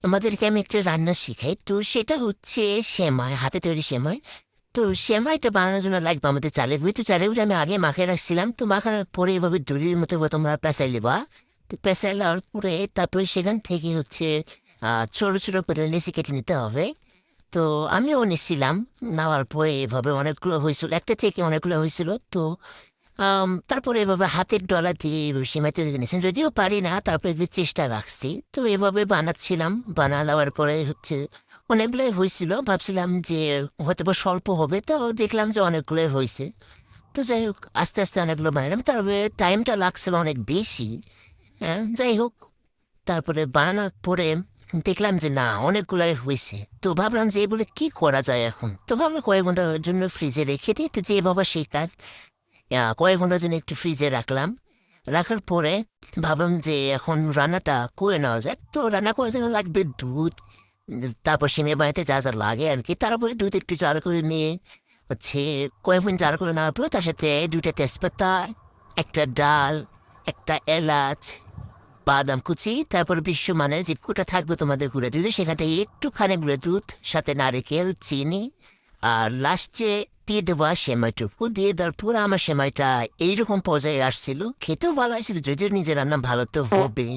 তোমাদেরকে আমি একটা রান্না শিখাই। তো সেটা হচ্ছে সেমাই, হাতে তৈরি সেমাই। তো সেমাইটা বানানোর জন্য লাগবে আমাদের চালের গুঁড়ি। তো চালের গুঁড়ি আমি আগে মাখিয়ে রাখছিলাম। তো মাখানোর পরে এভাবে দড়ির মতো করে তোমরা পেঁচাই নেবা। তো পেঁচাই নেওয়ার পরে তারপরে সেখান থেকে হচ্ছে ছোট ছোট করে লেচি কেটে নিতে হবে। তো আমিও নিছিলাম। নেওয়ার পরে এভাবে অনেকগুলো হয়েছিল, একটা থেকে অনেকগুলো হয়েছিল। তো তারপরে এভাবে হাতের ডলা দিয়ে সেমাই তৈরি করে নিয়েছেন, যদিও পারি না, তারপরে একটু চেষ্টা রাখছি। তো এভাবে বানাচ্ছিলাম, বানানোর পরে হচ্ছে অনেকগুলোই হয়েছিল। ভাবছিলাম যে হয়তো বা স্বল্প হবে, তো দেখলাম যে অনেকগুলোই হয়েছে। তো যাই হোক, আস্তে আস্তে অনেকগুলো বানালাম, তারপরে টাইমটা লাগছিল অনেক বেশি। হ্যাঁ, যাই হোক, তারপরে বানানোর পরে দেখলাম যে না, অনেকগুলাই হয়েছে। তো ভাবলাম যে এগুলো কি করা যায় এখন। তো ভাবলাম কয়েক ঘন্টার জন্য ফ্রিজে রেখে দিই। তো যে বাবা সেই কাজ, কয়েক ঘন্টার জন্য একটু ফ্রিজে রাখলাম। রাখার পরে ভাবলাম যে এখন রান্নাটা করে নেওয়া যায়। তো রান্না করার জন্য লাগবে দুধ, তারপর সিমের বাড়িতে যা যা লাগে আর কি। তারপরে দুধ একটু জাল করে নিয়ে হচ্ছে কয়েক মিনিট জাল করে নেওয়ার পরে তার সাথে দুইটা তেজপাতা, একটা ডাল, একটা এলাচ, বাদাম কুচি, তারপর বিশ্বমানের যে কুটা থাকবে তোমাদের গুঁড়ো দুধ, সেখান থেকে একটুখানি গুঁড়ো দুধ, সাথে নারিকেল, চিনি, আর লাস্টে দিয়ে দেওয়া সেমাইটুকু দিয়ে দেওয়ার পর আমার সেমাইটা এইরকম পর্যায়ে আসছিল। খেতেও ভালো হয়েছিল, যদিও নিজের রান্না ভালো তো হবেই।